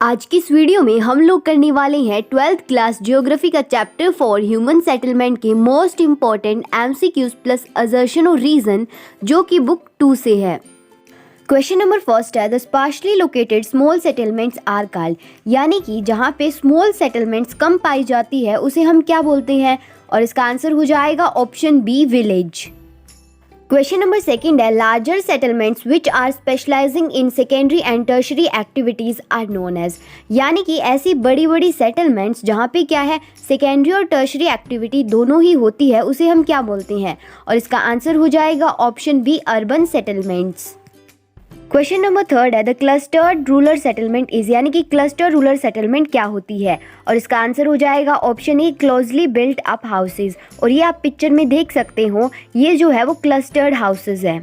आज की इस वीडियो में हम लोग करने वाले हैं 12th क्लास ज्योग्राफी का चैप्टर 4 ह्यूमन सेटलमेंट के most important MCQs plus assertion और रीजन जो कि बुक 2 से है। क्वेश्चन नंबर फर्स्ट है the sparsely located small settlements are called, यानी कि जहाँ पे स्मॉल सेटलमेंट्स कम पाई जाती है उसे हम क्या बोलते हैं, और इसका आंसर हो जाएगा option B village. Question number second है larger settlements which are specialising in secondary and tertiary activities are known as, यानी कि ऐसी बड़ी बड़ी सेटलमेंट्स जहाँ पे क्या है सेकेंडरी और टर्शरी एक्टिविटी दोनों ही होती है उसे हम क्या बोलते हैं, और इसका आंसर हो जाएगा option B urban settlements. Question number third है the clustered rural settlement is, यानी कि क्लस्टर रूरल सेटलमेंट क्या होती है, और इसका आंसर हो जाएगा ऑप्शन ए क्लोजली बिल्ट अप हाउसेज। और ये आप पिक्चर में देख सकते हो, ये जो है वो क्लस्टर्ड हाउसेज है।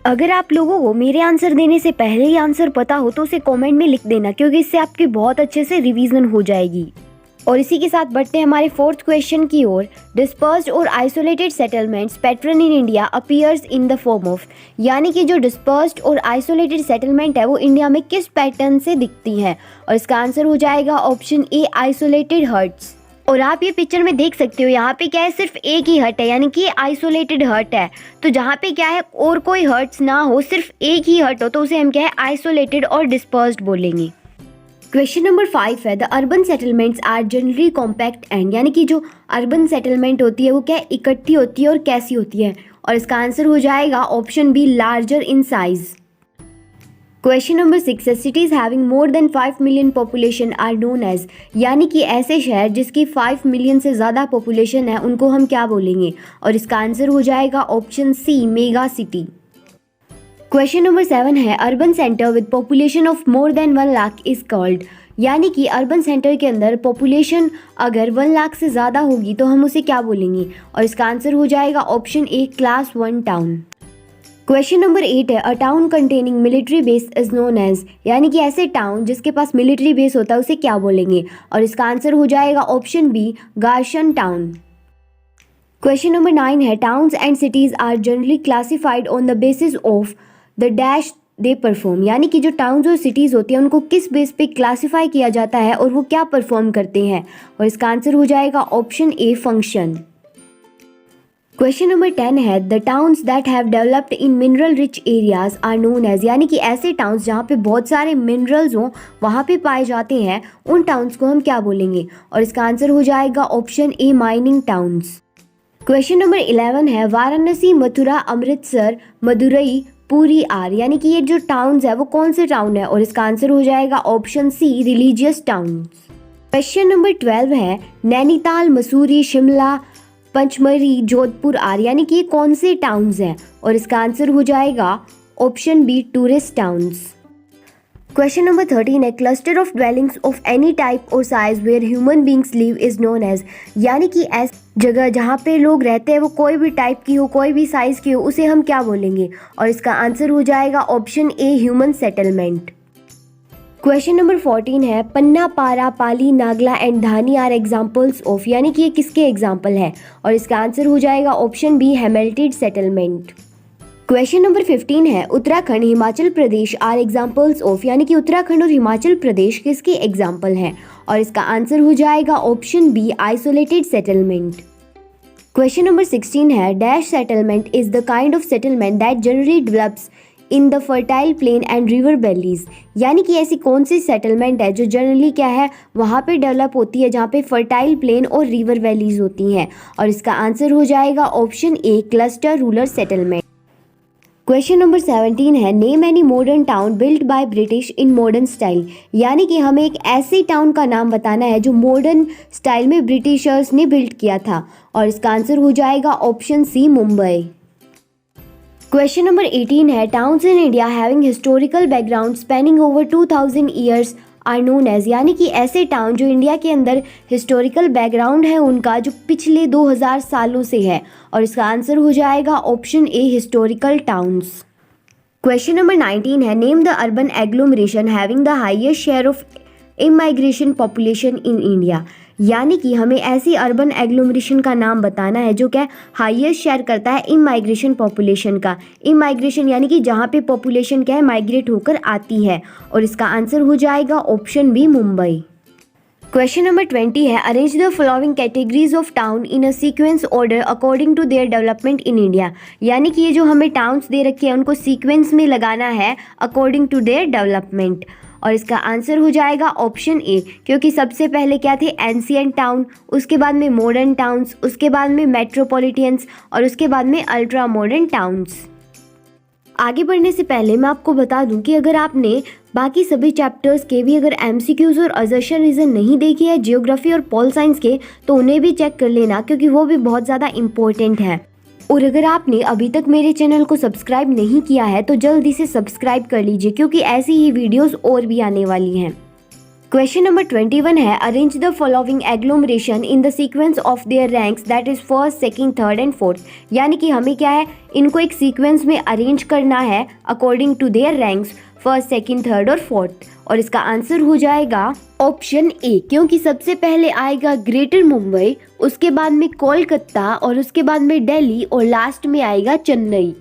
अगर आप लोगों को मेरे आंसर देने से पहले ही आंसर पता हो तो उसे कमेंट में लिख देना, क्योंकि इससे आपकी बहुत अच्छे से रिवीजन हो जाएगी। और इसी के साथ बढ़ते हैं हमारे फोर्थ क्वेश्चन की ओर। डिस्पर्स्ड और isolated settlements pattern in India appears in the form of, यानी कि जो डिस्पर्स्ड और आइसोलेटेड सेटलमेंट है वो इंडिया में किस पैटर्न से दिखती हैं, और इसका आंसर हो जाएगा ऑप्शन ए आइसोलेटेड हट्स। और आप ये पिक्चर में देख सकते हो यहाँ पे क्या है सिर्फ एक ही हट है, यानी कि आइसोलेटेड हट है। तो जहाँ पे क्या है और कोई हट्स ना हो, सिर्फ एक ही हट हो, तो उसे हम क्या है आइसोलेटेड और डिस्पर्स्ड बोलेंगे। क्वेश्चन नंबर 5 है the urban settlements are generally compact and, यानी कि जो अर्बन सेटलमेंट होती है वो क्या इकट्ठी होती है और कैसी होती है, और इसका आंसर हो जाएगा option B larger in size. Question number 6 है cities having more than 5 million population are known as, यानी कि ऐसे शहर जिसकी 5 मिलियन से ज़्यादा पॉपुलेशन है उनको हम क्या बोलेंगे, और इसका आंसर हो जाएगा option C mega city. Question number 7 है urban centre with population of more than 1 lakh is called, यानी कि अर्बन सेंटर के अंदर पॉपुलेशन अगर 1 लाख से ज़्यादा होगी तो हम उसे क्या बोलेंगे, और इसका आंसर हो जाएगा option A class 1 town. Question number 8 है a town containing military base is known as, यानी कि ऐसे टाउन जिसके पास मिलिट्री बेस होता है उसे क्या बोलेंगे, और इसका आंसर हो जाएगा option B garrison town. Question number 9 है towns and cities are generally classified on the basis of the dash they perform, यानी कि जो टाउन्स और सिटीज़ होती हैं उनको किस बेस पे क्लासिफाई किया जाता है और वो क्या परफॉर्म करते हैं, और इसका आंसर हो जाएगा option A function. Question number 10 है the towns that have developed in mineral rich areas are known as, यानी कि ऐसे टाउन्स जहाँ पे बहुत सारे मिनरल्स हों वहाँ पे पाए जाते हैं उन टाउन्स को हम क्या बोलेंगे, और इसका आंसर हो जाएगा option A mining towns. Question number 11 है वाराणसी मथुरा अमृतसर मदुरई पूरी आर, यानी कि ये जो टाउन्स है वो कौन से टाउन है, और इसका आंसर हो जाएगा option C religious towns. Question number 12 है नैनीताल मसूरी शिमला पंचमरी जोधपुर आर, यानी कि ये कौन से टाउन्स हैं, और इसका आंसर हो जाएगा option B tourist towns. Question number 13 है cluster of dwellings of any type or size where human beings live is known as, यानी कि ऐसी जगह जहाँ पे लोग रहते हैं वो कोई भी टाइप की हो कोई भी साइज की हो उसे हम क्या बोलेंगे, और इसका आंसर हो जाएगा option A human settlement. Question number 14 है panna para pali nagla and dhani are examples of, यानी कि ये किसके एग्जाम्पल है, और इसका आंसर हो जाएगा option B hamleted settlement. Question number 15 है Uttarakhand Himachal Pradesh are examples of, यानी कि उत्तराखंड और हिमाचल प्रदेश किसके एग्जाम्पल हैं, और इसका आंसर हो जाएगा option be isolated settlement. Question number 16 है dash settlement is the kind of settlement that generally develops in the fertile plain and river valleys, यानी कि ऐसी कौन सी सेटलमेंट है जो जनरली क्या है वहाँ पे डेवलप होती है जहाँ पे फर्टाइल प्लेन और रिवर वैलीज होती हैं, और इसका आंसर हो जाएगा ऑप्शन ए cluster rural settlement. Question number 17 है name any modern town built by British in modern style, यानी कि हमें एक ऐसे टाउन का नाम बताना है जो मॉडर्न स्टाइल में ब्रिटिशर्स ने बिल्ट किया था, और इसका आंसर हो जाएगा option C Mumbai. Question number 18 है towns in India having historical background spanning over 2000 years are known as, यानी कि ऐसे टाउन जो इंडिया के अंदर हिस्टोरिकल बैकग्राउंड है उनका जो पिछले 2000 सालों से है, और इसका आंसर हो जाएगा option a historical towns. Question number 19 है name the urban agglomeration having the highest share of immigration population in India, यानी कि हमें ऐसी अर्बन एग्लोमरेशन का नाम बताना है जो क्या हाईएस्ट शेयर करता है इमाइग्रेशन पॉपुलेशन का। इमाइग्रेशन यानी कि जहाँ पे पॉपुलेशन क्या है माइग्रेट होकर आती है, और इसका आंसर हो जाएगा option B Mumbai. Question number 20 है, arrange the following categories of town in a sequence order according to their development in India. यानी कि ये जो हमें टाउन्स दे रखे हैं उनको सीक्वेंस में लगाना है अकॉर्डिंग टू देयर डेवलपमेंट, और इसका आंसर हो जाएगा ऑप्शन ए, क्योंकि सबसे पहले क्या थे एंशिएंट टाउन, उसके बाद में मॉडर्न टाउन्स, उसके बाद में मेट्रोपॉलिटन्स और उसके बाद में अल्ट्रा मॉडर्न टाउन्स। आगे बढ़ने से पहले मैं आपको बता दूं कि अगर आपने बाकी सभी चैप्टर्स के भी अगर एमसीक्यूज और असर्शन रीजन नहीं देखे हैं जियोग्राफी और पॉल साइंस के, तो उन्हें भी चेक कर लेना क्योंकि वो भी बहुत ज़्यादा इम्पोर्टेंट है। और अगर आपने अभी तक मेरे चैनल को सब्सक्राइब नहीं किया है तो जल्दी से सब्सक्राइब कर लीजिए क्योंकि ऐसी ही वीडियोस और भी आने वाली हैं। क्वेश्चन नंबर 21 है, arrange the following agglomeration in the sequence of their ranks that is first, second, third and fourth. यानी कि हमें क्या है इनको एक सीक्वेंस में अरेंज करना है according to their ranks, first, second, third और फोर्थ, और इसका आंसर हो जाएगा ऑप्शन ए, क्योंकि सबसे पहले आएगा ग्रेटर मुंबई, उसके बाद में कोलकाता और उसके बाद में दिल्ली और लास्ट में आएगा चेन्नई।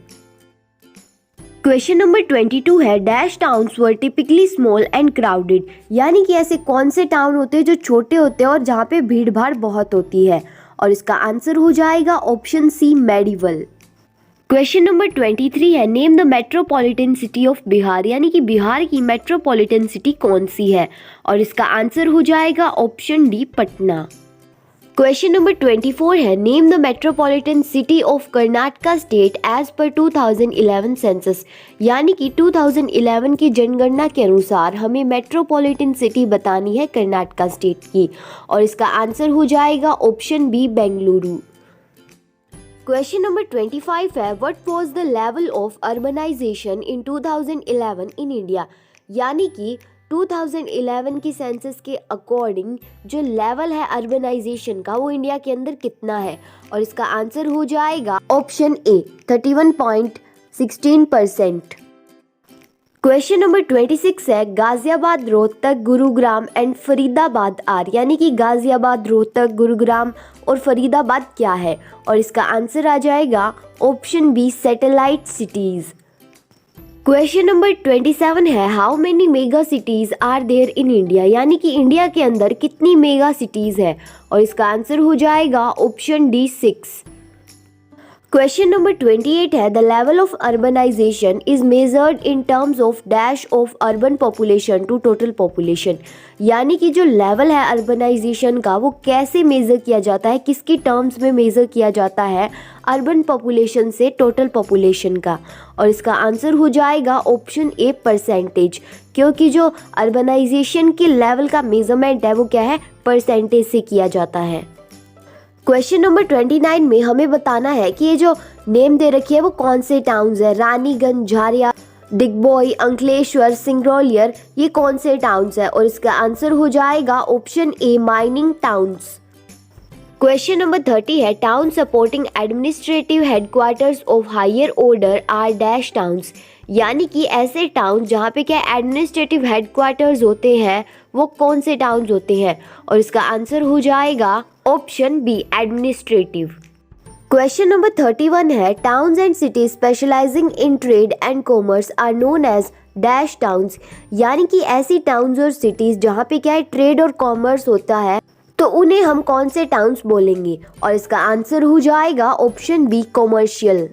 क्वेश्चन नंबर 22 है, dash towns were typically small and crowded. यानी कि ऐसे कौन से टाउन होते हैं जो छोटे होते हैं और जहाँ पे भीड़ भाड़ बहुत होती है, और इसका आंसर हो जाएगा option C medieval. Question number 23 है, name the metropolitan city of Bihar. यानी कि बिहार की मेट्रोपॉलिटन सिटी कौन सी है, और इसका आंसर हो जाएगा option D Patna. Question number 24 है, name the metropolitan city of Karnataka state as per 2011 census. यानी कि 2011 की जनगणना के अनुसार हमें मेट्रोपॉलिटन सिटी बतानी है कर्नाटका स्टेट की, और इसका आंसर हो जाएगा option B Bengaluru. Question number 25 है, what was the level of urbanisation in 2011 in India. यानी कि 2011 की सेंसस के अकॉर्डिंग जो लेवल है अर्बनाइजेशन का वो इंडिया के अंदर कितना है, और इसका आंसर हो जाएगा ऑप्शन ए 31.16%। क्वेश्चन नंबर 26 है, गाजियाबाद, रोहतक, गुरुग्राम एंड फरीदाबाद आर। यानी कि गाजियाबाद, रोहतक, गुरुग्राम और फरीदाबाद क्या है, और इसका आंसर आ जाएगा option B satellite cities. Question number 27 है, how many mega cities are there in India. यानी कि इंडिया के अंदर कितनी मेगा सिटीज है, और इसका आंसर हो जाएगा ऑप्शन डी 6। क्वेश्चन नंबर 28 है, the level of urbanisation is measured in terms of dash of urban population to total population. यानी कि जो लेवल है अर्बनाइजेशन का वो कैसे मेजर किया जाता है, किसकी टर्म्स में मेजर किया जाता है, अर्बन पॉपुलेशन से टोटल पॉपुलेशन का, और इसका आंसर हो जाएगा ऑप्शन ए परसेंटेज, क्योंकि जो अर्बनाइजेशन के लेवल का मेजरमेंट है वो क्या है परसेंटेज से किया जाता है। क्वेश्चन नंबर 29 में हमें बताना है कि ये जो नेम दे रखी है वो कौन से टाउन्स है, रानीगंज, झारिया, डिगबोई, अंकलेश्वर, सिंगरौलियर, ये कौन से टाउन्स है, और इसका आंसर हो जाएगा option A mining towns. Question number 30 है, town supporting administrative headquarters of higher order are dash towns. यानी कि ऐसे टाउन जहाँ पे क्या एडमिनिस्ट्रेटिव हेडक्वार्टर्स होते हैं वो कौन से टाउन्स होते हैं, और इसका आंसर हो जाएगा option B administrative. Question number 31 है, towns and cities specialising in trade and commerce are known as dash towns. यानी कि ऐसी टाउन्स और सिटीज जहाँ पे क्या है ट्रेड और कॉमर्स होता है तो उन्हें हम कौन से टाउन्स बोलेंगे, और इसका आंसर हो जाएगा ऑप्शन बी कॉमर्शियल।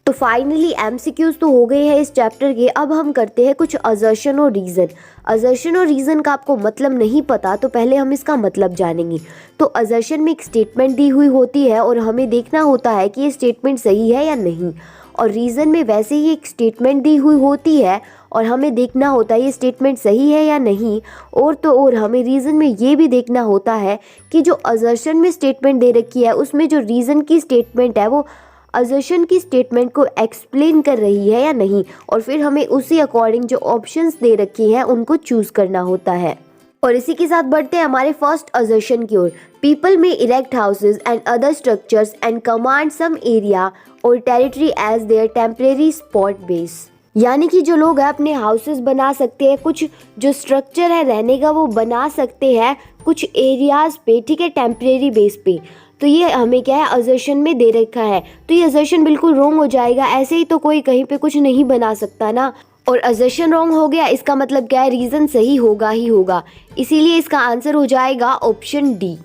तो फाइनली एमसीक्यूज तो हो गए हैं इस चैप्टर के। अब हम करते हैं कुछ असर्शन और रीज़न। असर्शन और रीज़न का आपको मतलब नहीं पता तो पहले हम इसका मतलब जानेंगे। तो असर्शन में एक स्टेटमेंट दी हुई होती है और हमें देखना होता है कि ये स्टेटमेंट सही है या नहीं, और रीज़न में वैसे ही एक स्टेटमेंट दी हुई होती है और हमें देखना होता है ये स्टेटमेंट सही है या नहीं, और तो और हमें रीज़न में ये भी देखना होता है कि जो असर्शन में स्टेटमेंट दे रखी है उसमें जो रीज़न की स्टेटमेंट है वो असर्शन की स्टेटमेंट को एक्सप्लेन कर रही है या नहीं, और फिर हमें उसी अकॉर्डिंग जो ऑप्शंस दे रखी हैं उनको चूज़ करना होता है। और इसी के साथ बढ़ते हैं हमारे फर्स्ट असर्शन की ओर। पीपल में erect houses and other structures and command some area or territory as their temporary spot base. यानी कि जो लोग हैं अपने हाउसेस बना सकते हैं, कुछ जो स्ट्रक्चर है रहने का वो बना सकते हैं कुछ एरियाज़ पे, ठीक है, टेम्परेरी बेस पे। तो ये हमें क्या है असर्शन में दे रखा है, तो ये असर्शन बिल्कुल रॉन्ग हो जाएगा। ऐसे ही तो कोई कहीं पे कुछ नहीं बना सकता ना, और असर्शन रॉन्ग हो गया, इसका मतलब क्या है, रीज़न सही होगा ही होगा। इसीलिए इसका आंसर हो जाएगा ऑप्शन डी।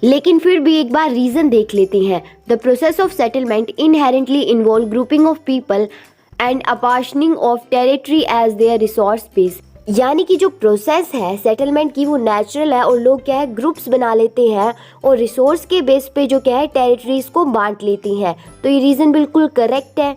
लेकिन फिर भी एक बार रीज़न देख लेते हैं। The process of settlement inherently involve grouping of people and apportioning of territory as their resource space. यानी कि जो प्रोसेस है सेटलमेंट की वो नेचुरल है, और लोग क्या है ग्रुप्स बना लेते हैं और रिसोर्स के बेस पे जो क्या है टेरिटरीज को बांट लेती हैं। तो ये रीज़न बिल्कुल करेक्ट है।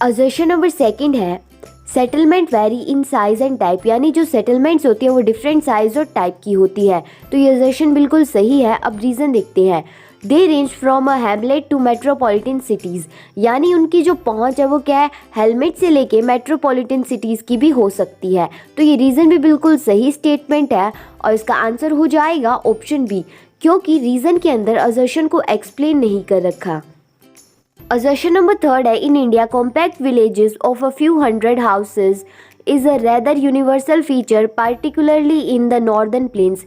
असर्शन नंबर सेकंड है settlement very in size and type. यानी जो सेटलमेंट्स होती है वो डिफरेंट साइज और टाइप की होती है। तो ये असर्शन बिल्कुल सही है। अब रीज़न देखते हैं। They range from a hamlet to metropolitan cities. यानी उनकी जो पहुंच है वो क्या है, हेलमेट से लेके मेट्रोपॉलिटन सिटीज़ की भी हो सकती है। तो ये रीज़न भी बिल्कुल सही स्टेटमेंट है, और इसका आंसर हो जाएगा ऑप्शन बी, क्योंकि रीज़न के अंदर असर्शन को एक्सप्लेन नहीं कर रखा। असर्शन नंबर थर्ड है in India compact villages of a few hundred houses is a rather universal feature particularly in the northern plains.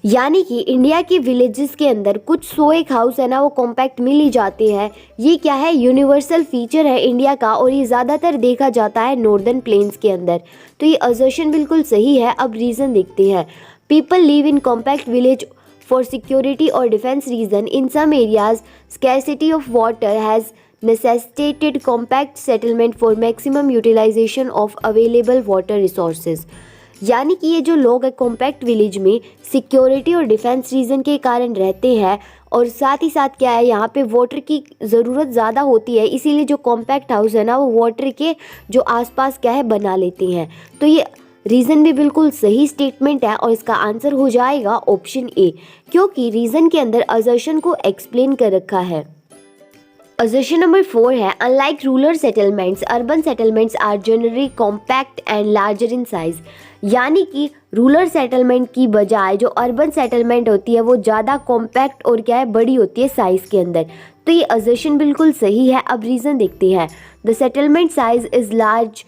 यानी कि इंडिया के विलेजेस के अंदर कुछ 100 एक हाउस है ना वो कॉम्पैक्ट मिल ही जाते हैं। ये क्या है, यूनिवर्सल फीचर है इंडिया का, और ये ज़्यादातर देखा जाता है नॉर्दर्न प्लेन्स के अंदर। तो ये असर्शन बिल्कुल सही है। अब रीज़न देखते हैं। People live in compact village for security or defense reason. In some areas, scarcity of water has necessitated compact settlement for maximum utilization of available water resources. यानी कि ये जो लोग हैं कॉम्पैक्ट विलेज में सिक्योरिटी और डिफेंस रीज़न के कारण रहते हैं, और साथ ही साथ क्या है यहाँ पे वाटर की ज़रूरत ज़्यादा होती है, इसीलिए जो कॉम्पैक्ट हाउस है ना वो वाटर के जो आसपास क्या है बना लेते हैं। तो ये रीज़न भी बिल्कुल सही स्टेटमेंट है, और इसका आंसर हो जाएगा ऑप्शन ए, क्योंकि रीज़न के अंदर असर्शन को एक्सप्लेन कर रखा है। असर्शन नंबर 4 है unlike rural settlements urban settlements are generally compact and larger in size. यानी कि रूरल सेटलमेंट की बजाय जो अर्बन सेटलमेंट होती है वो ज़्यादा कॉम्पैक्ट और क्या है बड़ी होती है साइज़ के अंदर। तो ये असर्शन बिल्कुल सही है। अब रीज़न देखते हैं। The settlement size is large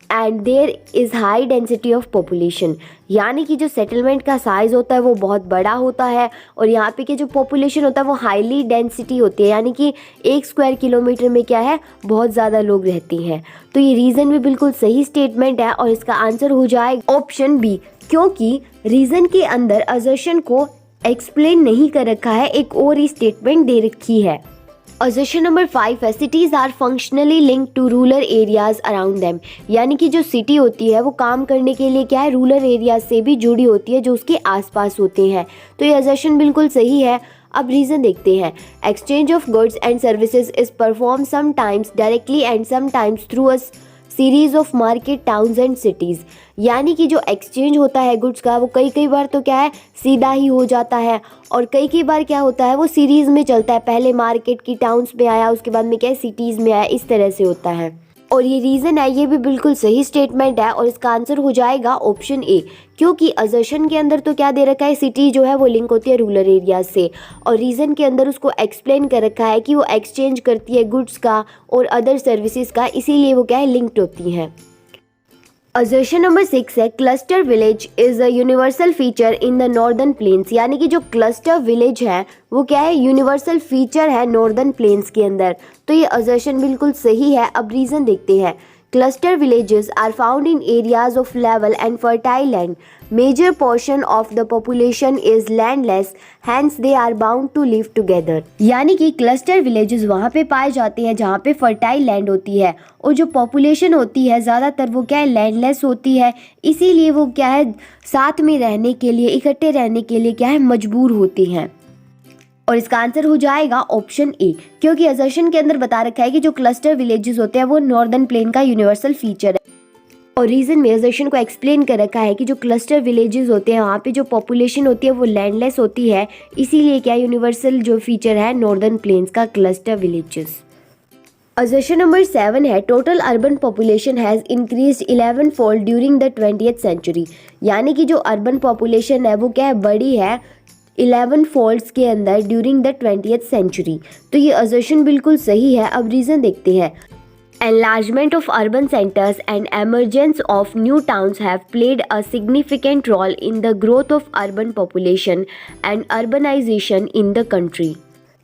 and there is high density of population. यानी कि जो सेटलमेंट का साइज़ होता है वो बहुत बड़ा होता है, और यहाँ पे की जो पॉपुलेशन होता है वो हाईली डेंसिटी होती है, यानी कि 1 स्क्वायर किलोमीटर में क्या है बहुत ज़्यादा लोग रहती हैं। तो ये रीज़न भी बिल्कुल सही स्टेटमेंट है, और इसका आंसर हो जाएगा ऑप्शन बी, क्योंकि रीज़न के अंदर असर्शन को एक्सप्लेन नहीं कर रखा है, एक और ही स्टेटमेंट दे रखी है। असर्शन नंबर 5 है cities are functionally linked to rural areas around them. यानी कि जो सिटी होती है वो काम करने के लिए क्या है रूरल एरियाज से भी जुड़ी होती है जो उसके आसपास होते हैं। तो ये असर्शन बिल्कुल सही है। अब रीज़न देखते हैं। Exchange of goods and services is perform sometimes directly and sometimes through a series of market towns and cities. यानी कि जो एक्सचेंज होता है गुड्स का वो कई बार तो क्या है सीधा ही हो जाता है, और कई बार क्या होता है वो सीरीज़ में चलता है, पहले मार्केट की टाउन्स में आया उसके बाद में क्या है सिटीज़ में आया, इस तरह से होता है। और ये रीज़न है, ये भी बिल्कुल सही स्टेटमेंट है, और इसका आंसर हो जाएगा ऑप्शन ए, क्योंकि असर्शन के अंदर तो क्या दे रखा है सिटी जो है वो लिंक होती है रूरल एरियाज से, और रीज़न के अंदर उसको एक्सप्लेन कर रखा है कि वो एक्सचेंज करती है गुड्स का और अदर सर्विसेज का, इसीलिए वो क्या है लिंक्ड होती हैं। असर्शन नंबर 6 है cluster village is a universal feature in the northern plains. यानी कि जो क्लस्टर विलेज है वो क्या है यूनिवर्सल फीचर है नॉर्दर्न प्लेन्स के अंदर। तो ये असर्शन बिल्कुल सही है। अब रीज़न देखते हैं। Cluster villages are found in areas of level and fertile land. Major portion of the population is landless, hence they are bound to live together. यानी कि क्लस्टर विलेजेस वहाँ पे पाए जाते हैं जहाँ पे फर्टाइल लैंड होती है, और जो पॉपुलेशन होती है ज़्यादातर वो क्या है लैंडलेस होती है, इसीलिए वो क्या है साथ में रहने के लिए इकट्ठे रहने के लिए क्या है मजबूर होती हैं। और इसका आंसर हो जाएगा ऑप्शन ए, क्योंकि असर्शन के अंदर बता रखा है कि जो क्लस्टर विलेजेस होते हैं वो नॉर्दर्न प्लेन का यूनिवर्सल फीचर है, और रीज़न में असर्शन को एक्सप्लेन कर रखा है कि जो क्लस्टर विलेजेस होते हैं वहाँ पे जो पॉपुलेशन होती है वो लैंडलेस होती है, इसीलिए क्या यूनिवर्सल जो फीचर है नॉर्दर्न प्लेन्स का क्लस्टर विलेजेस। असर्शन नंबर 7 है total urban population has increased 11 fold during the 20th century. यानी कि जो अर्बन पॉपुलेशन है वो क्या है बड़ी है 11 फोल्ड्स के अंदर ड्यूरिंग द 20th सेंचुरी। तो ये असर्शन बिल्कुल सही है। अब रीज़न देखते हैं। Enlargement of urban centers and emergence of new towns have played a significant role in the growth of urban population and urbanization in the country.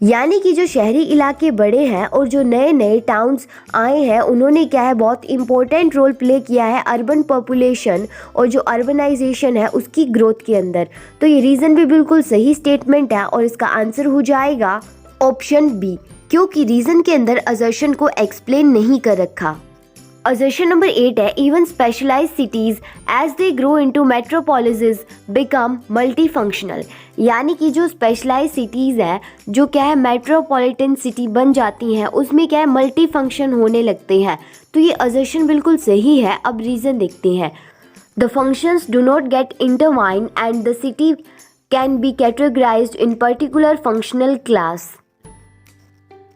यानी कि जो शहरी इलाके बड़े हैं और जो नए नए टाउन्स आए हैं उन्होंने क्या है बहुत इम्पोर्टेंट रोल प्ले किया है अर्बन पॉपुलेशन और जो अर्बनाइजेशन है उसकी ग्रोथ के अंदर। तो ये रीज़न भी बिल्कुल सही स्टेटमेंट है और इसका आंसर हो जाएगा ऑप्शन बी, क्योंकि रीज़न के अंदर असर्शन को एक्सप्लेन नहीं कर रखा। असर्शन नंबर 8 है even specialise cities as they grow into metropolises become multifunctional. यानी कि जो स्पेशलाइज सिटीज़ है जो क्या है मेट्रोपॉलिटन सिटी बन जाती हैं उसमें क्या है मल्टी फंक्शन होने लगते हैं। तो ये असर्शन बिल्कुल सही है। अब रीज़न देखते हैं। The functions do not gate intertwine and the city can be categorised in particular functional class.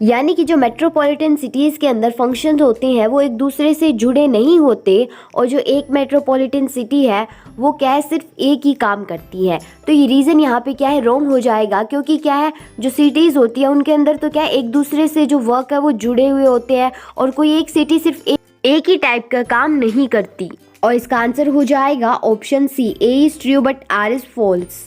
यानी कि जो मेट्रोपॉलिटन सिटीज़ के अंदर फंक्शंस होते हैं वो एक दूसरे से जुड़े नहीं होते और जो एक मेट्रोपॉलिटन सिटी है वो क्या है सिर्फ एक ही काम करती है। तो ये रीज़न यहाँ पे क्या है रॉन्ग हो जाएगा, क्योंकि क्या है जो सिटीज़ होती है उनके अंदर तो क्या है एक दूसरे से जो वर्क है वो जुड़े हुए होते हैं और कोई एक सिटी सिर्फ एक ही टाइप का काम नहीं करती। और इसका आंसर हो जाएगा option C, A is true but R is false.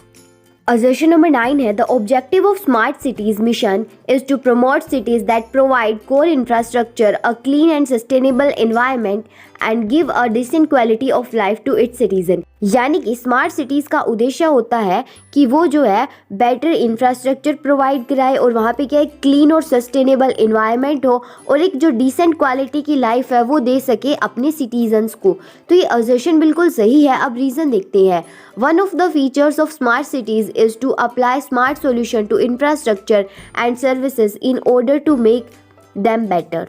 Assertion number 9 है the objective of smart cities mission is to promote cities that provide core infrastructure, a clean and sustainable environment and give a decent quality of life to its citizen। यानी कि smart cities का उद्देश्य होता है कि वो जो है बेटर इंफ्रास्ट्रक्चर प्रोवाइड कराए और वहाँ पे क्या है क्लीन और सस्टेनेबल इन्वायरमेंट हो और एक जो डिसेंट क्वालिटी की लाइफ है वो दे सके अपने सिटीजन्स को। तो ये असर्शन बिल्कुल सही है। अब रीज़न देखते हैं। One of the features of smart cities is to apply smart solution to infrastructure and services in order to make them better.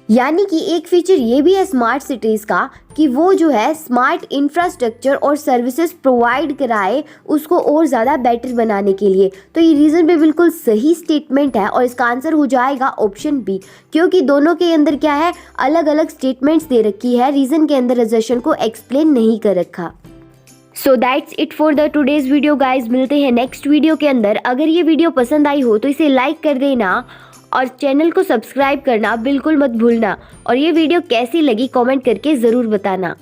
यानी कि एक फीचर ये भी है स्मार्ट सिटीज़ का कि वो जो है स्मार्ट इंफ्रास्ट्रक्चर और सर्विसेज प्रोवाइड कराए उसको और ज़्यादा बेटर बनाने के लिए। तो ये रीज़न भी बिल्कुल सही स्टेटमेंट है और इसका आंसर हो जाएगा ऑप्शन बी, क्योंकि दोनों के अंदर क्या है अलग अलग स्टेटमेंट्स दे रखी है, रीज़न के अंदर असर्शन को एक्सप्लेन नहीं कर रखा। So that's it for the today's video guys. मिलते हैं नेक्स्ट वीडियो के अंदर। अगर ये वीडियो पसंद आई हो तो इसे लाइक कर देना और चैनल को सब्सक्राइब करना बिल्कुल मत भूलना और ये वीडियो कैसी लगी कमेंट करके ज़रूर बताना।